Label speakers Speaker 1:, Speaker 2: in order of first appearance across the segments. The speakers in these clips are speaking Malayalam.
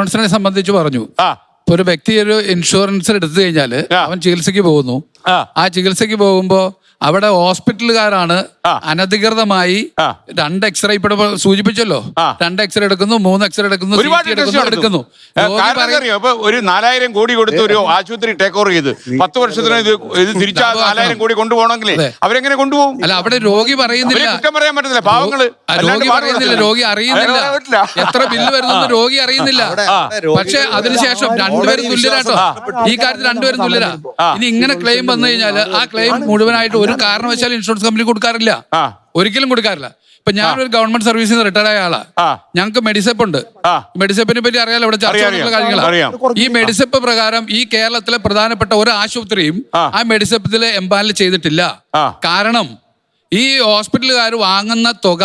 Speaker 1: ഇൻഷുറൻസിനെ സംബന്ധിച്ച് പറഞ്ഞു. ഇപ്പൊ ഒരു വ്യക്തി ഒരു ഇൻഷുറൻസ് എടുത്തു കഴിഞ്ഞാല് അവൻ ചികിത്സയ്ക്ക് പോകുന്നു. ആ ചികിത്സയ്ക്ക് പോകുമ്പോ അവിടെ ഹോസ്പിറ്റലുകാരാണ് അനധികൃതമായി 2 എക്സ്റേ ഇവിടെ സൂചിപ്പിച്ചല്ലോ, 2 എക്സ്റേ എടുക്കുന്നു, 3 എക്സ്റേ എടുക്കുന്നു, എടുക്കുന്നു.
Speaker 2: ഒരു 4000 കോടി കൊടുത്ത് ഒരു ആശുപത്രി ടേക്ക് ഓവർ ചെയ്ത് 10 വർഷത്തിന് ഇത് തിരിച്ചാ 4000 കോടി കൊണ്ടുപോകണമെങ്കിൽ അവരെങ്ങനെ കൊണ്ടുപോകും?
Speaker 1: അല്ല, അവിടെ രോഗി പറയുന്നില്ല,
Speaker 2: കുറ്റം പറയാൻ പറ്റത്തില്ല. പാവങ്ങള്
Speaker 1: രോഗി പറയുന്നില്ല, രോഗി അറിയുന്നില്ല എത്ര ബില്ല് വരുന്നു, രോഗി അറിയുന്നില്ല. പക്ഷെ അതിനുശേഷം 2 പേരും തുല്യരാട്ടോ, ഈ കാര്യത്തിൽ 2 പേരും തുല്യരാ. ഇനി ഇങ്ങനെ ക്ലെയിം വന്നു കഴിഞ്ഞാൽ ആ ക്ലെയിം മുഴുവനായിട്ട് ഒരു കാരണവശാലും ഇൻഷുറൻസ് കമ്പനി കൊടുക്കാറില്ല, ഒരിക്കലും കൊടുക്കാറില്ല. ഇപ്പൊ ഞാനൊരു ഗവൺമെന്റ് സർവീസിൽ നിന്ന് റിട്ടയർ ആയ ആളാ. ഞങ്ങൾക്ക് മെഡിസെപ്പ് ഉണ്ട്. മെഡിസെപ്പിനെ പറ്റി അറിയാലോ, ഇവിടെ ചർച്ച ചെയ്യുന്ന കാര്യങ്ങളാണ്. ഈ മെഡിസെപ്പ് പ്രകാരം ഈ കേരളത്തിലെ പ്രധാനപ്പെട്ട ഒരു ആശുപത്രിയും ആ മെഡിസെപ്പിൽ എംപാനൽ ചെയ്തിട്ടില്ല. കാരണം ഈ ഹോസ്പിറ്റലുകാർ വാങ്ങുന്ന തുക,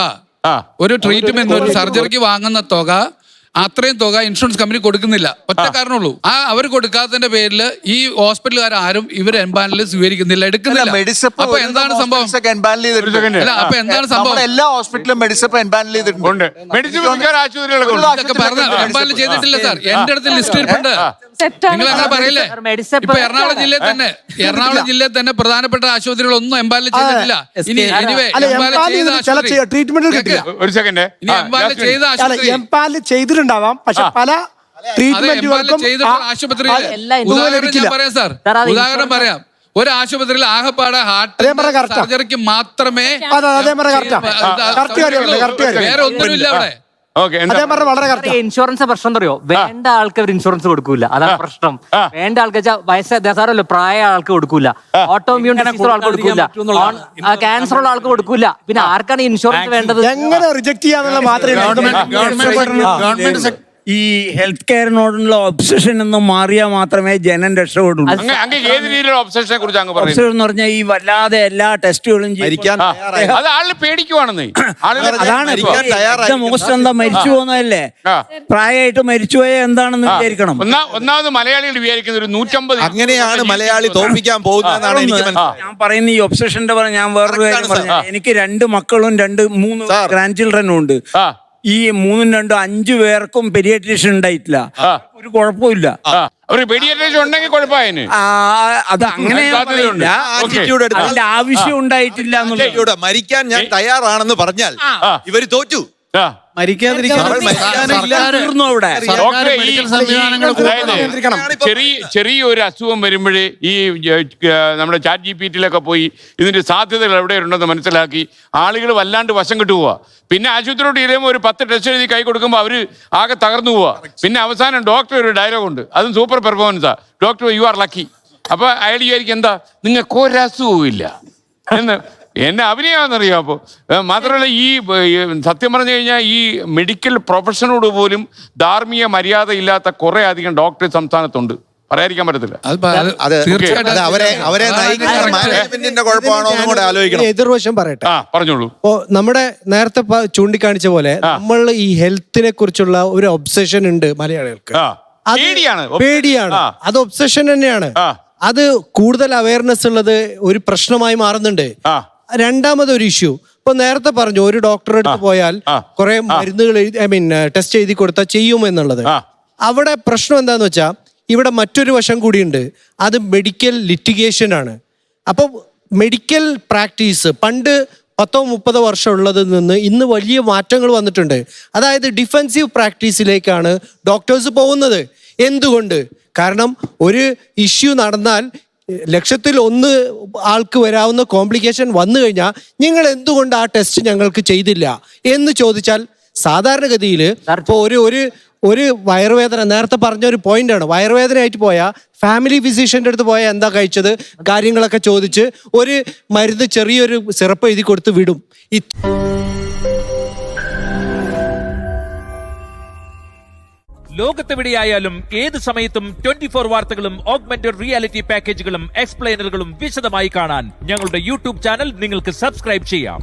Speaker 1: ഒരു ട്രീറ്റ്മെന്റ്, ഒരു സർജറിക്ക് വാങ്ങുന്ന തുക, അത്രയും തുക ഇൻഷുറൻസ് കമ്പനി കൊടുക്കുന്നില്ല. ഒറ്റ കാരണമുള്ളൂ, അവർ കൊടുക്കാത്തതിന്റെ പേരിൽ ഈ ഹോസ്പിറ്റലുകാർ ആരും ഇവർ എംപാനൽ സ്വീകരിക്കുന്നില്ല, എടുക്കുന്നില്ല. അപ്പൊ എന്താണ് സംഭവം? അപ്പൊ എന്താണ് സംഭവം?
Speaker 3: എല്ലാ ഹോസ്പിറ്റലും മെഡിസെപ്പ് എംപാനൽ ചെയ്തിട്ടുണ്ട്.
Speaker 1: എംപാനൽ ചെയ്തിട്ടില്ല സാർ. എന്റെ അടുത്ത് ലിസ്റ്റ് ഇരിപ്പുണ്ട്. നിങ്ങൾ അങ്ങനെ പറയില്ലേ? ഇപ്പൊ എറണാകുളം ജില്ലയിൽ തന്നെ പ്രധാനപ്പെട്ട ആശുപത്രികളൊന്നും എംപാനൽ ചെയ്തിട്ടില്ല. ഇനി
Speaker 4: ചെയ്തിട്ടുണ്ടാവാം, പക്ഷെ പല
Speaker 1: ഉദാഹരണം പറയാം. ഒരു ആശുപത്രിയിൽ ആകപ്പാടെ ഹാർട്ട് സർജറിക്ക് മാത്രമേ, വേറെ ഒന്നുമില്ല അവിടെ.
Speaker 5: ഇൻഷുറൻസ് പ്രശ്നം അറിയോ? വേണ്ട ആൾക്ക് അവർ ഇൻഷുറൻസ് കൊടുക്കൂല, അതാണ് പ്രശ്നം. വേണ്ട ആൾക്ക് വയസ്സാരല്ലോ, പ്രായ ആൾക്ക് കൊടുക്കൂല, ഓട്ടോമ്യൂൺ ഡിസീസുള്ള ആൾക്ക് കൊടുക്കൂല, ക്യാൻസർ ഉള്ള ആൾക്ക് കൊടുക്കൂല. പിന്നെ ആർക്കാണ് ഇൻഷുറൻസ് വേണ്ടത്?
Speaker 4: എങ്ങനെ റിജക്ട് ചെയ്യാന്നുള്ള മാത്രമേ
Speaker 6: ഈ ഹെൽത്ത് കെയറിനോടുള്ള ഒബ്സഷൻ എന്ന് മാറിയാൽ മാത്രമേ ജനം രക്ഷപ്പെടുള്ളൂ. ഒബ്സഷൻ എന്ന് പറഞ്ഞാൽ ഈ വല്ലാതെ എല്ലാ ടെസ്റ്റുകളും
Speaker 2: പേടിക്കുവാണെന്ന്.
Speaker 6: അതാണ് മോസ്റ്റ് എന്താ മരിച്ചു പോകുന്നതല്ലേ, പ്രായമായിട്ട് മരിച്ചുപോയ എന്താണെന്ന് വിചാരിക്കണം.
Speaker 2: ഒന്നാമത് മലയാളികൾ വിചാരിക്കുന്നത് ഒരു 150
Speaker 3: അങ്ങനെയാണ് മലയാളി തോൽപ്പിക്കാൻ പോകുന്നതെന്നാണ് എനിക്ക്
Speaker 6: ഞാൻ പറയുന്ന. ഈ ഒബ്സഷന്റെ പറഞ്ഞ ഞാൻ വേറൊരു കാര്യം പറഞ്ഞു. എനിക്ക് 2 മക്കളും 3 ഗ്രാൻഡ് ചിൽഡ്രനും ഉണ്ട്. ഈ 3, 2, 5 പേർക്കും പെരിയാട്രീഷ്യൻ ഉണ്ടായിട്ടില്ല. ഒരു കുഴപ്പമില്ല. അത് അങ്ങനെ അതിന്റെ ആവശ്യം ഉണ്ടായിട്ടില്ല എന്നുള്ള.
Speaker 3: മരിക്കാൻ ഞാൻ തയ്യാറാണെന്ന് പറഞ്ഞാൽ ഇവര് തോറ്റു.
Speaker 2: ചെറിയൊരു അസുഖം വരുമ്പോഴേ ഈ നമ്മുടെ ചാറ്റ് ജിപിടിയിലൊക്കെ പോയി ഇതിന്റെ സാധ്യതകൾ എവിടെയുണ്ടെന്ന് മനസ്സിലാക്കി ആളുകൾ വല്ലാണ്ട് വശം കിട്ടു പോവാ. പിന്നെ ആശുപത്രിയോട് ചെല്ലുമ്പോൾ ഒരു 10 ടെസ്റ്റ് എഴുതി കൈ കൊടുക്കുമ്പോൾ അവര് ആകെ തകർന്നു പോവാ. പിന്നെ അവസാനം ഡോക്ടർ ഒരു ഡയലോഗ് ഉണ്ട്, അതും സൂപ്പർ പെർഫോമൻസാ. Doctor you are lucky. അപ്പൊ അയാൾ വിചാരിക്കും എന്താ, നിങ്ങൾക്ക് ഒരസുഖവും ഇല്ല എന്ന്. എന്നെ അഭിനയാണെന്നറിയാം. അപ്പോൾ മാത്രമല്ല ഈ സത്യം പറഞ്ഞു കഴിഞ്ഞാൽ ഈ മെഡിക്കൽ പ്രൊഫഷനോട് പോലും ധാർമ്മിക മര്യാദ ഇല്ലാത്ത കുറെ അധികം ഡോക്ടർ സംസ്ഥാനത്തുണ്ട്, പറയാതിരിക്കാൻ പറ്റത്തില്ല.
Speaker 4: എതിർവശം പറയട്ടെ,
Speaker 2: പറഞ്ഞോളൂ.
Speaker 4: നമ്മുടെ നേരത്തെ ചൂണ്ടിക്കാണിച്ച പോലെ നമ്മൾ ഈ ഹെൽത്തിനെ കുറിച്ചുള്ള ഒരു ഒബ്സഷൻ ഉണ്ട് മലയാളികൾക്ക്. പേടിയാണ്, അത് ഒബ്സഷൻ തന്നെയാണ്. അത് കൂടുതൽ അവയർനെസ് ഉള്ളത് ഒരു പ്രശ്നമായി മാറുന്നുണ്ട്. രണ്ടാമതൊരു ഇഷ്യൂ, ഇപ്പൊ നേരത്തെ പറഞ്ഞു ഒരു ഡോക്ടറെ അടുത്ത് പോയാൽ കുറെ മരുന്നുകൾ ടെസ്റ്റ് എഴുതി കൊടുത്താൽ ചെയ്യുമെന്നുള്ളത്. അവിടെ പ്രശ്നം എന്താന്ന് വെച്ചാൽ ഇവിടെ മറ്റൊരു വശം കൂടിയുണ്ട്, അത് മെഡിക്കൽ ലിറ്റിഗേഷൻ ആണ്. അപ്പോൾ മെഡിക്കൽ പ്രാക്ടീസ് പണ്ട് 10-30 വർഷം ഉള്ളതിൽ നിന്ന് ഇന്ന് വലിയ മാറ്റങ്ങൾ വന്നിട്ടുണ്ട്. അതായത് ഡിഫെൻസീവ് പ്രാക്ടീസിലേക്കാണ് ഡോക്ടേഴ്സ് പോകുന്നത്. എന്തുകൊണ്ട്? കാരണം ഒരു ഇഷ്യൂ നടന്നാൽ 1,00,000 ആൾക്ക് വരാവുന്ന കോംപ്ലിക്കേഷൻ വന്നു കഴിഞ്ഞാൽ നിങ്ങൾ എന്തുകൊണ്ട് ആ ടെസ്റ്റ് ഞങ്ങൾക്ക് ചെയ്തില്ല എന്ന് ചോദിച്ചാൽ സാധാരണഗതിയിൽ ഇപ്പോൾ ഒരു വയറുവേദന, നേരത്തെ പറഞ്ഞ ഒരു പോയിന്റാണ്, വയറുവേദനയായിട്ട് പോയാൽ ഫാമിലി ഫിസിഷ്യൻ്റെ അടുത്ത് പോയാൽ എന്താ കഴിച്ചത് കാര്യങ്ങളൊക്കെ ചോദിച്ച് ഒരു മരുന്ന് ചെറിയൊരു സിറപ്പ് എഴുതി കൊടുത്ത് വിടും.
Speaker 7: ലോകത്തെവിടെയായാലും ഏത് സമയത്തും 24 വാർത്തകളും ഓഗ്മെന്റഡ് റിയാലിറ്റി പാക്കേജുകളും എക്സ്പ്ലെയിനറുകളും വിശദമായി കാണാൻ ഞങ്ങളുടെ യൂട്യൂബ് ചാനൽ നിങ്ങൾക്ക് സബ്സ്ക്രൈബ് ചെയ്യാം.